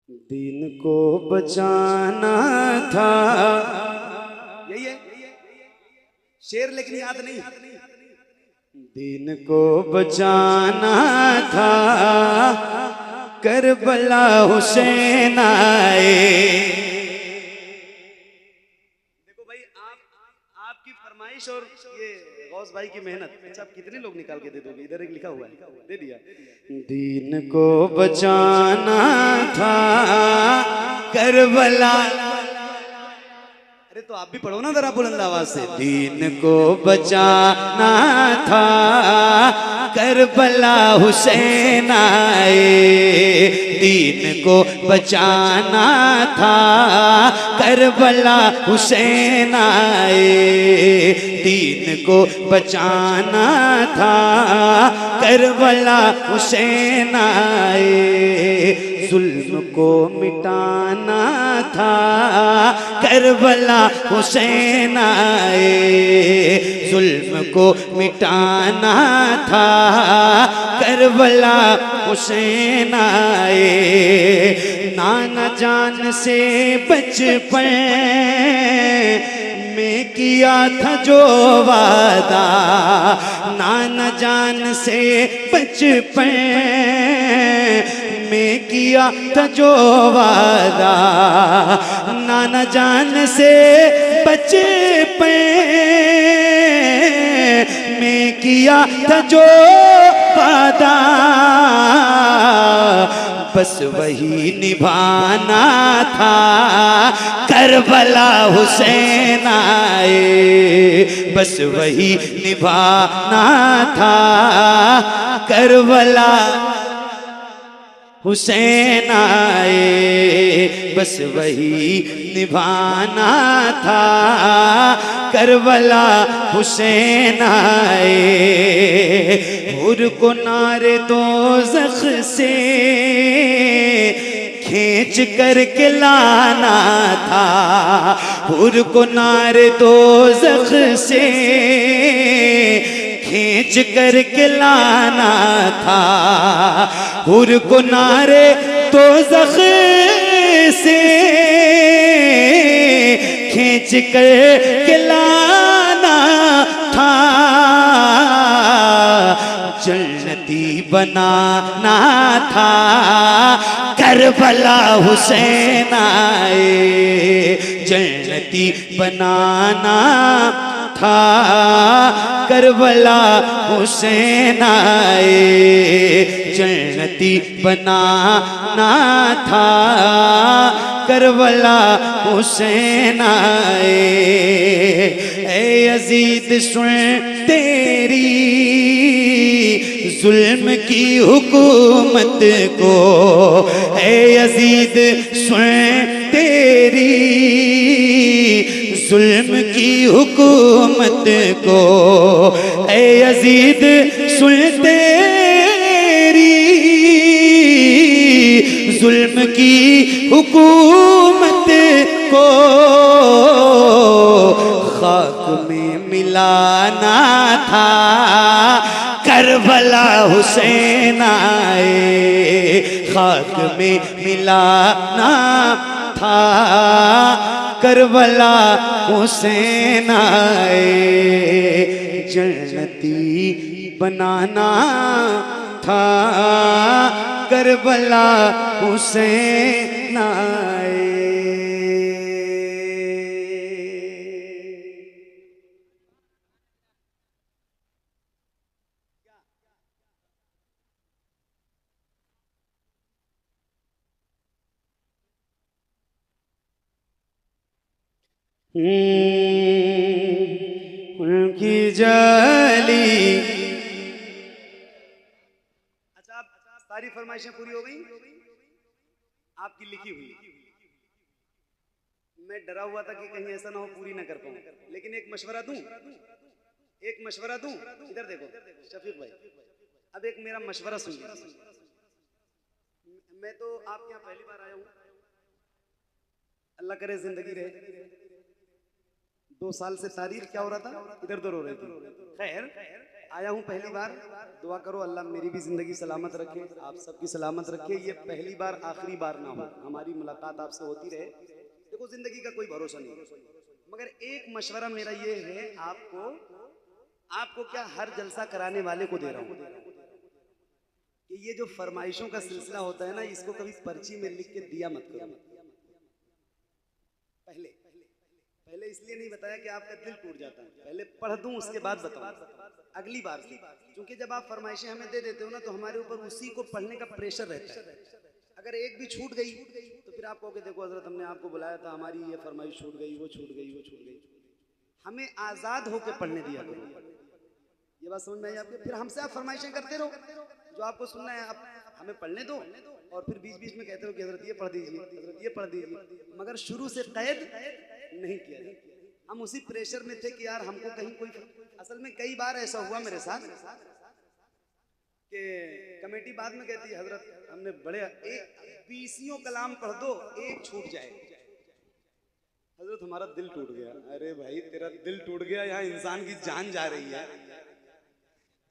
दीन को बचाना था। यही है शेर, लेकिन याद नहीं। दीन को बचाना था, करबला हुसैन आए। देखो भाई, आपकी फरमाइश और ये गौस भाई की मेहनत। अच्छा, आप कितने लोग निकाल के दे दोगे? इधर एक लिखा हुआ है, दे दिया। दीन को बचाना था, करबला। अरे तो आप भी पढ़ो ना जरा बुलंद आवाज से। दीन को बचाना था, करबला हुसैन आए। दीन को बचाना था, करबला हुसैन आए। दीन को बचाना था, करबला हुसैन आए। जुल्म को मिटाना था, करबला हुसैन आए। जुल्म को मिटाना था, करबला हुसैन आए। नाना जान से बचपन में किया था जो वादा, नाना जान से बचपन में किया था जो वादा। नाना जान से बचपन में किया था जो वादा, बस वही निभाना था, करबला हुसैन आए। बस वही निभाना था, करबला हुसैन आए। बस वही निभाना था, करबला हुसैन आए। हुर को नारे दोज़ख से खींच करके लाना था। हुर को नारे दोज़ख से खींच करके लाना था। हुर को नारे दोज़ख से खींच करके लाना था। जन्नती बनाना था, करबला हुसैन आए। जन्नती बनाना था, करबला हुसैन आए। जन्नती बनाना था, करबला हुसैन आए। ऐ यज़ीद सुन तेरी जुल्म की हुकूमत को, ऐ यज़ीद सुन तेरी जुल्म की हुकूमत को। ऐ यज़ीद सुन तेरी जुल्म की हुकूमत को। खाक में मिलाना था, करबला हुसैन आए। खाक में मिलाना था, करबला हुसैन आए। जन्नती बनाना था, करबला हुसैन आए। उनकी जाली। अच्छा, सारी फरमाइशें पूरी हो गई आपकी लिखी हुई। मैं डरा हुआ था कि कहीं ऐसा ना हो पूरी ना कर पाऊं, लेकिन एक मशवरा दूं। एक मशवरा दूं, इधर देखो शफीक भाई, अब एक मेरा मशवरा सुनिए। मैं तो आपके यहाँ पहली बार आया हूं, अल्लाह करे जिंदगी रहे। 2 साल से तारीख क्या हो रहा था, इधर उधर हो रही थी। खैर आया हूँ पहली बार, दुआ करो अल्लाह मेरी भी जिंदगी सलामत रखे, आप सबकी सलामत रखे। ये पहली बार आखिरी बार ना हो, हमारी मुलाकात आपसे होती रहे। देखो जिंदगी का कोई भरोसा नहीं, मगर एक मशवरा मेरा ये है आपको क्या हर जलसा कराने वाले को दे रहा हूँ कि ये जो फरमाइशों का सिलसिला होता है ना, इसको कभी पर्ची में लिख के दिया मत करो। पहले इसलिए नहीं बताया कि आपका दिल टूट जाता है, पहले पढ़ दूं उसके बाद बताऊं अगली बार से। क्योंकि जब आप फरमाइशें हमें दे देते हो ना, तो हमारे ऊपर उसी को पढ़ने का प्रेशर रहता है। अगर एक भी छूट गई तो फिर आप कहोगे देखो हजरत हमने आपको बुलाया था, हमारी ये फरमाइश छूट गई, वो छूट गई, वो छूट गई। हमें आज़ाद होकर पढ़ने दिया करो, ये बात समझ में आई आपके। फिर हमसे आप फरमाइशें करते रहो, जो आपको सुनना है आप हमें पढ़ने दो, और फिर बीच बीच में कहते हो कि हजरत ये पढ़ दीजिए, हजरत ये पढ़ दीजिए, मगर शुरू से कैद नहीं किया। हम उसी प्रेशर में थे कि यार हमको कहीं कोई, असल में कई बार ऐसा हुआ मेरे साथ कि कमेटी बाद में कहती है हजरत हमने बड़े 20 कलाम पढ़ दो, एक छूट जाए। हजरत हमारा दिल टूट गया। अरे भाई तेरा दिल टूट गया, यहाँ इंसान की जान जा रही है।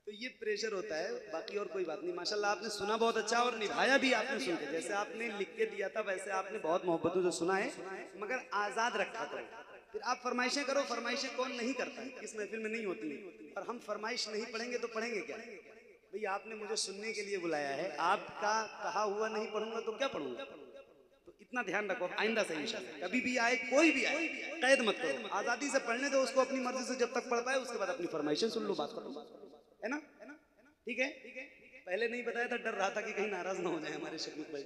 तो ये प्रेशर होता है, बाकी और कोई बात नहीं। माशाल्लाह आपने सुना बहुत अच्छा और निभाया भी आपने सुन के, जैसे आपने लिख के दिया था वैसे आपने बहुत मोहब्बतों से सुना है, मगर आज़ाद रखा करो। फिर आप फरमाइशें करो, फरमाइशें कौन नहीं करता है, इस महफिल में नहीं होती है। और हम फरमाइश नहीं पढ़ेंगे तो पढ़ेंगे क्या भाई? आपने मुझे सुनने के लिए बुलाया है, आपका कहा हुआ नहीं पढ़ूंगा तो क्या पढ़ूंगा? तो इतना ध्यान रखो आइंदा से इंशाल्लाह। कभी भी आए, कोई भी आए, कैद मत करो, आज़ादी से पढ़ने दो उसको अपनी मर्जी से, जब तक पढ़ पाए उसके बाद अपनी फरमाइशें सुन लो, बात करो, है ना? ठीक है। पहले नहीं बताया था, डर रहा था कि कहीं नाराज ना हो जाए हमारे शकील भाई।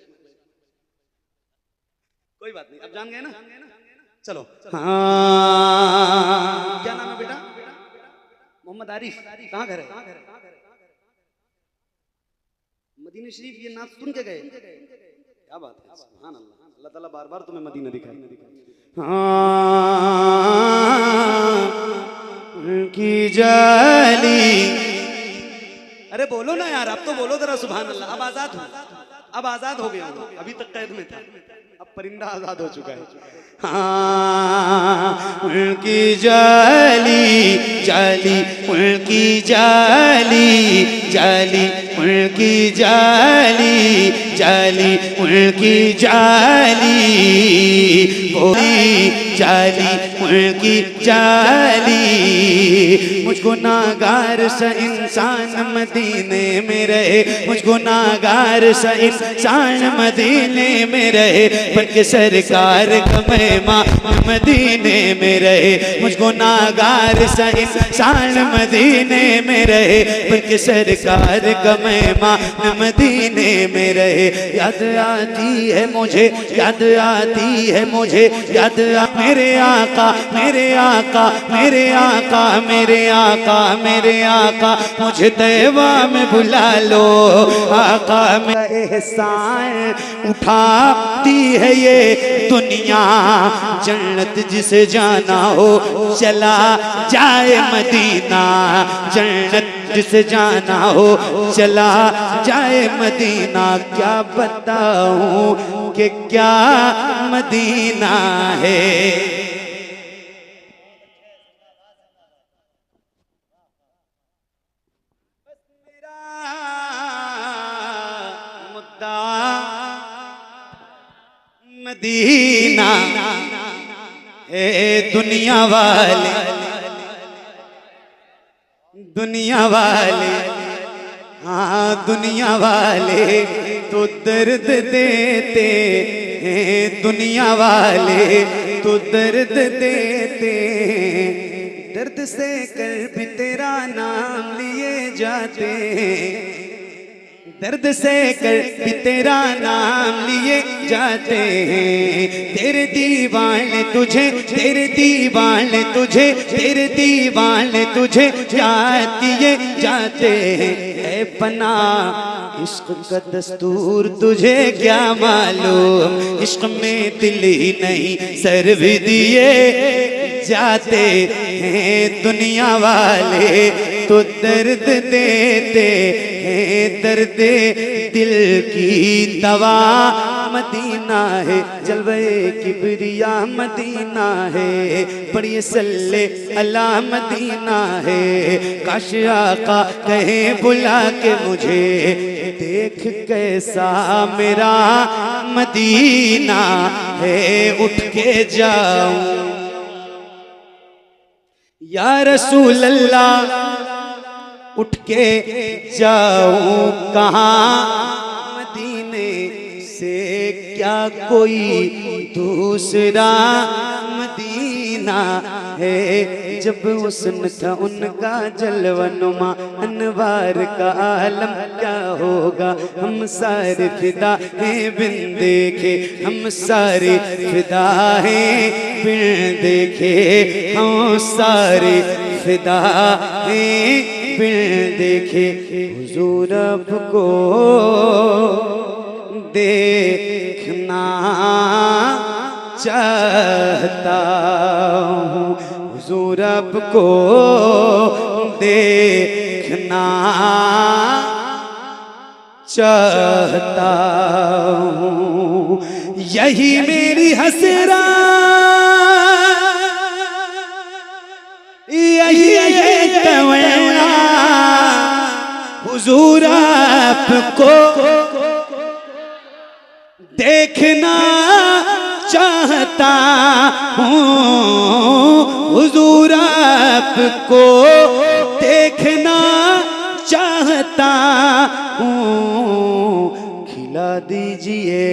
कोई बात नहीं, अब जान गए ना? चलो हाँ। क्या नाम है बेटा? मोहम्मद आरिफ। कहाँ घर है? मदीना शरीफ। ये नाम सुन के गए, क्या बात है, सुभान अल्लाह। अल्लाह ताला बार बार तुम्हें मदीना दिखाए। हाँ की जाली। अरे बोलो ना यार, अब तो बोलो जरा सुभान अल्लाह। अब आजाद हो, अब आजाद हो गया हूँ, अभी तक कैद में था, अब परिंदा आजाद हो चुका है। हाँ उनकी जाली जाली, उनकी जाली जाली, उनकी जाली जाली, उनकी जाली जाली, उनकी जाली। मुझको नागार सा इंसान मदीने में रहे, मुझको नागार सा इंसान मदीने में रहे, बल्कि सरकार का मेहमान मदीने में रहे। मुझको नागार सा इंसान मदीने में रहे, बल्कि सरकार का मेहमान मदीने में रहे। याद आती है मुझे, याद आती है मुझे, याद मेरे आका, मेरे आका, मेरे आका, मेरे आका, मेरे आका, मुझे तैबा में बुला लो आका। मेरा एहसान उठाती है ये दुनिया, जन्नत जिसे जाना हो चला जाए मदीना, जन्नत जिसे जाना हो चला जाए मदीना। क्या बताऊं कि क्या मदीना है। मदीना है। दुनिया वाले, दुनिया वाले, हाँ दुनिया वाले तो दर्द देते हैं, दुनिया वाले तो दर्द देते। दर्द से कर भी तेरा नाम लिए जाते हैं, दर्द से कर भी तेरा नाम लिए जाते हैं। तेरे दीवाने तुझे, तेरे दीवाने तुझे, तेरे दीवाने तुझे याद किए जाते हैं। ऐ पना इश्क का दस्तूर तुझे क्या मालूम, इश्क में दिल ही नहीं सर भी दिए जाते हैं दुनिया वाले तो दर्द देते हैं दर्द दिल की दवा मदीना है जलवे किबरिया मदीना है पढ़िए सल्ले अला मदीना है काश आका कहे बुला के मुझे देख कैसा मेरा मदीना है उठ के जाऊं या रसूल अल्लाह उठ के जाऊं कहाँ मदीने से क्या कोई दूसरा मदीना है जब हुस्न था उनका जलवनुमा अनवार का आलम क्या होगा हम सारे फिदा हैं बिन देखे हम सारे फिदा हैं बिन देखे हम सारे फिदा हैं बिन देखे हुजूर आपको देखना चाहता हूँ हुजूर आपको देखना चाहता हूँ यही मेरी हसरा यही तमन्ना हुजूर आपको देखना चाहता हूँ हुजूर आपको देखना चाहता हूँ खिला दीजिए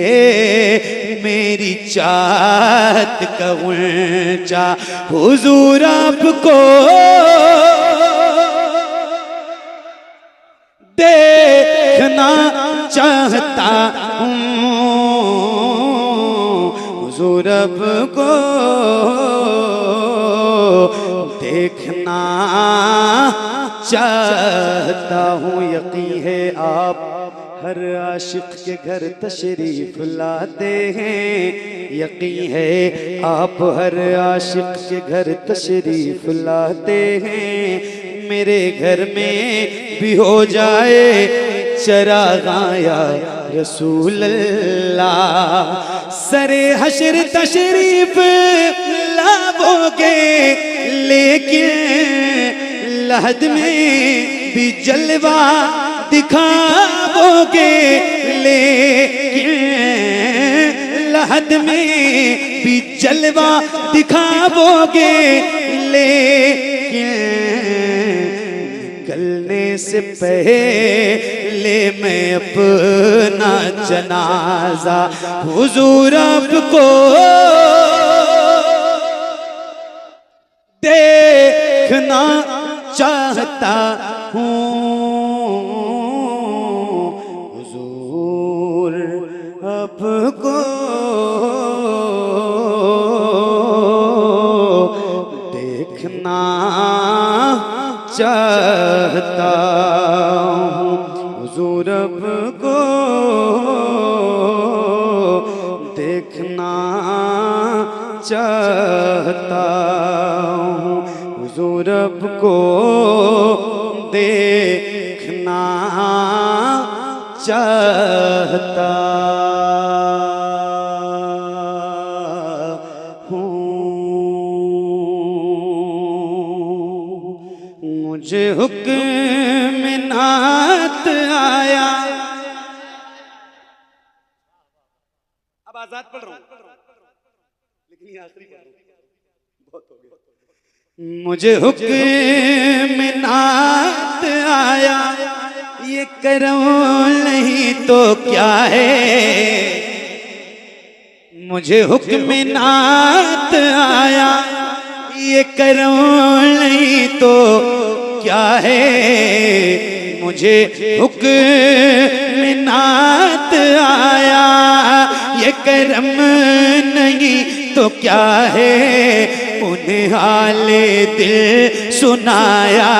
मेरी चाहत का ऊंचा हुजूर आपको देखना चाहता हूँ हुजूर आपको देखना चाहता हूँ यकीन है आप हर आशिक के घर तशरीफ लाते हैं यकीन है आप हर आशिक के घर तशरीफ लाते हैं मेरे घर में भी हो जाए चरागाया रसूल अल्लाह सरे हशर तशरीफ लाओगे लेकिन लहद में भी जलवा दिखाओगे लेकिन लहद में भी जलवा दिखाओगे लेकिन निकलने से पहले मैं अपना जनाजा हुजूर आपको देखना चाहता हूँ हुजूर आपको देखना चाहता हूँ हुजूर आपको देखना चाहता हूँ हुजूर आपको देखना चाहता हूँ मुझे हुक्म नात आया अब आजाद पढ़ रहा हूँ लेकिन ये आखिरी पढ़ रहा हूँ बहुत हो गया मुझे हुक्म नात आया ये करम नहीं तो क्या है मुझे हुक्म नात आया ये करम नहीं तो क्या है मुझे हुक्म नात आया ये करम नहीं तो क्या है उन्हें हाले दिल सुनाया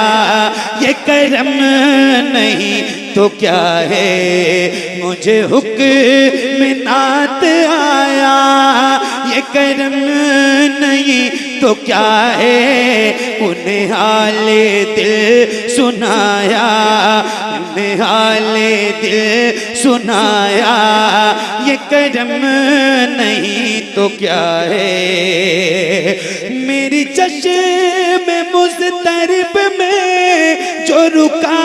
ये करम नहीं तो क्या है मुझे हुक्म नात आया ये करम नहीं तो क्या है, उन्हें हाले दिल सुनाया, उन्हें हाले दिल सुनाया। ये करम नहीं तो क्या है, मेरी चश्म मुज़तरिब में जो रुका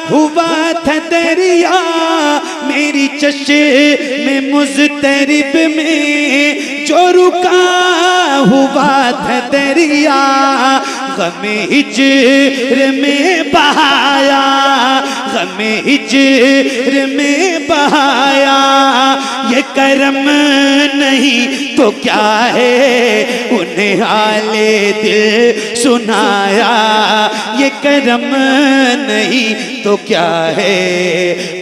हुआ था दरिया, मेरी चश्म मुज़तरिब में जो रुका हुआ था दरिया, गमे हिज्र में बहाया, गमे हिज्र में बहाया। ये करम नहीं तो क्या है, उन्हें हाले दिल सुनाया। ये करम नहीं तो क्या है,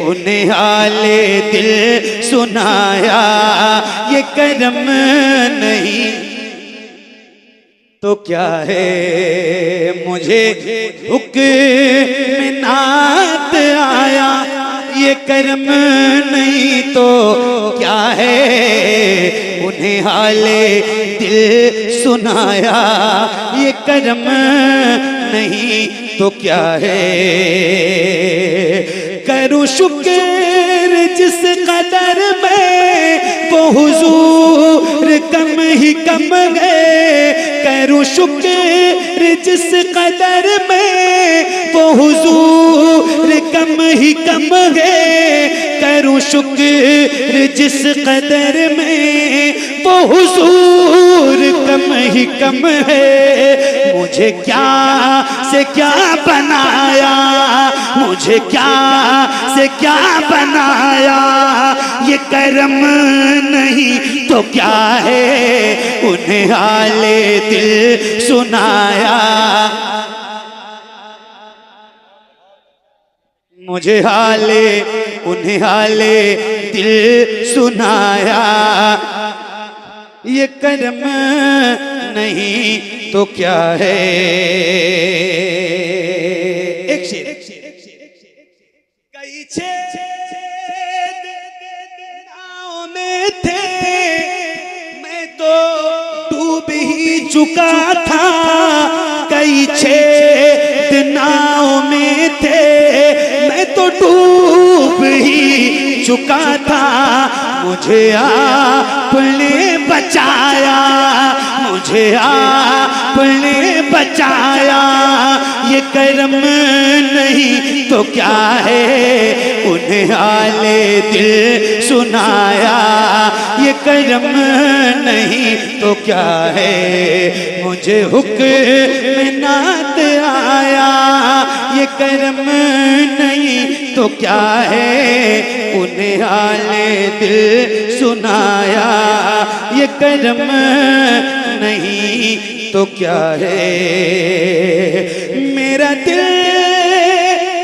उन्हें हाले दिल सुनाया। ये करम नहीं तो क्या है, मुझे हुक्म नात आया। ये करम नहीं तो क्या है, उन्हें हाले दिल सुनाया। ये करम नहीं तो क्या है, करूं शुक्र जिस कदर में वो हुजूर कम ही कम गए। करूं शुक्र जिस कदर में वो हुजूर कम ही कम गए। करूं शुक्र जिस कदर में वो हुजूर कम ही कम है। मुझे क्या से क्या बनाया, मुझे क्या से क्या बनाया। ये करम नहीं तो क्या है, उन्हें हाले दिल सुनाया। मुझे हाले उन्हें हाले दिल सुनाया। ये करम नहीं तो क्या है। एक शेर, कई छेद नाव में थे, मैं तो डूब ही चुका था। कई छेद नाव में थे, मैं तो डूब ही चुका था। मुझे आपने बचाया, मुझे आपने बचाया। ये करम नहीं तो क्या है, उन्हें हाले दिल सुनाया। ये करम नहीं तो क्या है, मुझे हुक्म नात आया। ये करम नहीं तो क्या है, उन्हें हाले दिल सुनाया। ये करम नहीं तो क्या है। मेरा दिल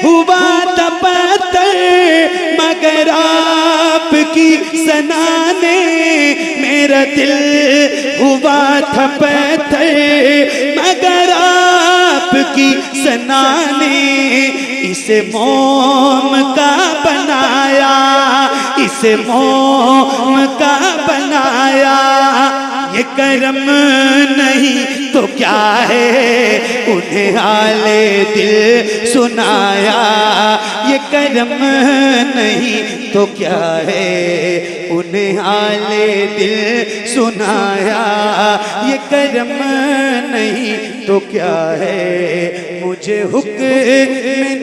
हुआ था पत्थर, मगर आपकी सना ने। मेरा दिल हुआ था पत्थर, मगर आपकी सना ने इसे मोम का बनाया, इसे मोम का बनाया। ये करम नहीं तो क्या है, उन्हें हाले दिल सुनाया। ये करम नहीं तो क्या है, उन्हें हाले दिल सुनाया। ये करम नहीं तो क्या है, मुझे हुक्म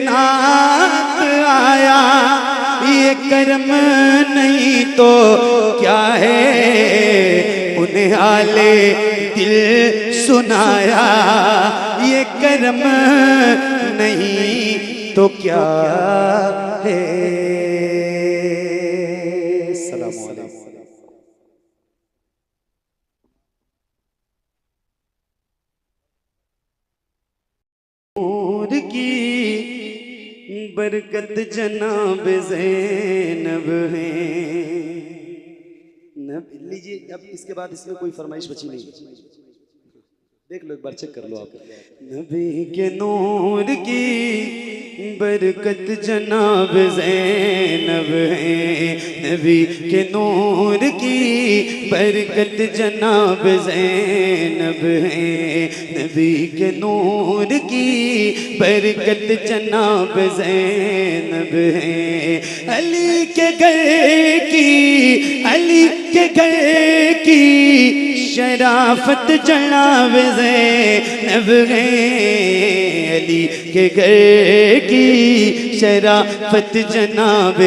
नात आया। ये करम नहीं तो क्या है, उन्हें हाले दिल सुनाया। ये करम नहीं तो क्या है। सलाम अलैकुम। नूर की बरकत जनाब ज़ैनब है। लीजिए, अब इसके बाद इसमें कोई फरमाइश बची नहीं। देख लो, एक बार चेक कर लो आप। नबी के नूर की बरकत जनाब ज़ैनब है, नबी के नूर की बरकत जनाब ज़ैनब है, नबी के नूर की बरकत जनाब ज़ैनब है। अली के घर की, अली के घर की शराफत जनाब ज़ैनब है, अली के घर की शराफत जनाब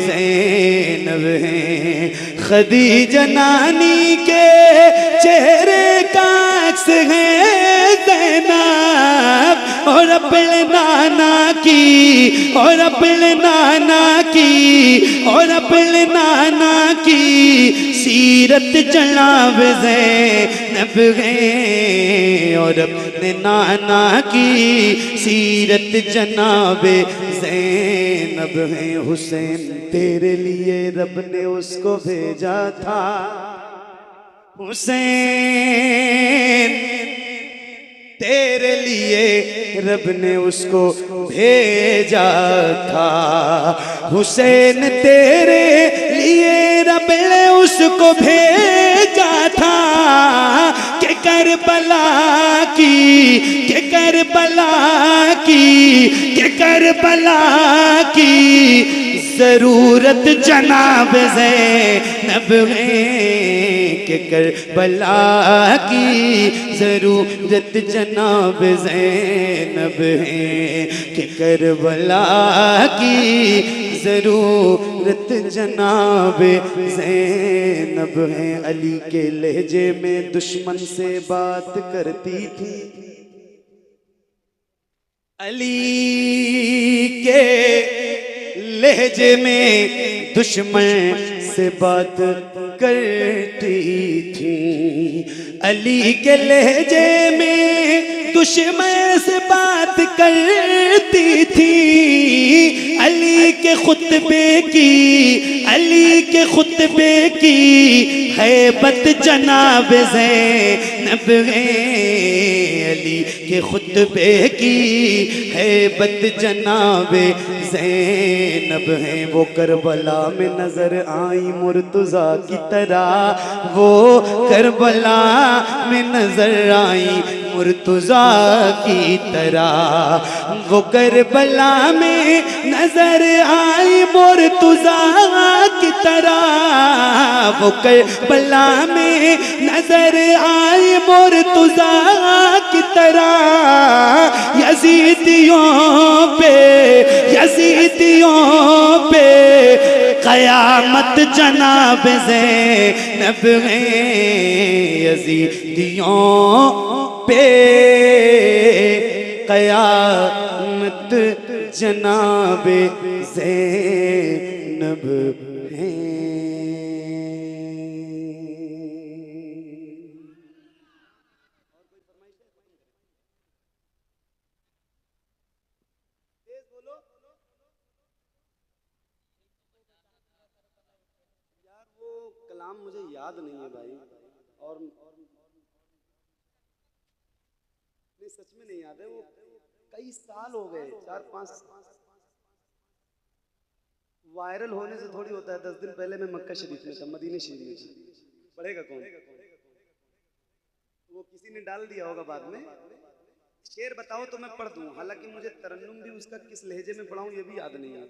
ज़ैनब है। खदीजा नानी के चेहरे का अक्स है ज़ैनब, और अपने नाना की, और अपने नाना की, और अपने नाना की सीरत जनाब ज़ैनब है, और अपने नाना की सीरत जनाब ज़ैनब है। हुसैन तेरे लिए रब ने उसको भेजा था, हुसैन तेरे लिए रब ने उसको भेजा था, हुसैन तेरे लिए रब ने उसको भेजा था, कि करबला की, कि करबला की, कि करबला की जरूरत जनाब ज़ैनब है, कि करबला की जरूरत जनाब ज़ैनब है, कि करबला की जरूरत जनाब ज़ैनब है। अली के लहजे में दुश्मन से बात करती थी, अली के लहजे में दुश्मन से बात करती थी, अली के लहजे में दुश्मन से बात करती थी, अली के खुतबे की, अली के खुतबे की हैबत जनाब ज़ैनब है, अली के खुतबे की हैबत जनाब ज़ैनब है। वो करबला में नजर आई मुर्तज़ा की तरह, वो करबला में नजर आई मुर्तज़ा की तरह, वो करबला में नजर आई मुर्तज़ा की तरह, वो करबला में नजर आई मुर्तज़ा की तरह। यज़ीदियों पे, यज़ीदियों पे क़यामत जनाब ज़ैनब है, यज़ीदियों पे क़यामत जनाब ज़ैनब है। यार वो कलाम मुझे याद नहीं है भाई, और नहीं सच में नहीं याद है, वो कई साल हो गए, 4-5 वायरल होने से थोड़ी होता है। 10 दिन पहले मैं मक्का शरीफ में था, मदीने शरीफ में था, पढ़ेगा कौन? वो किसी ने डाल दिया होगा बाद में। शेर बताओ तो मैं पढ़ दूं, हालांकि मुझे तरन्नुम भी उसका किस लहजे में पढ़ाऊं ये भी याद नहीं है।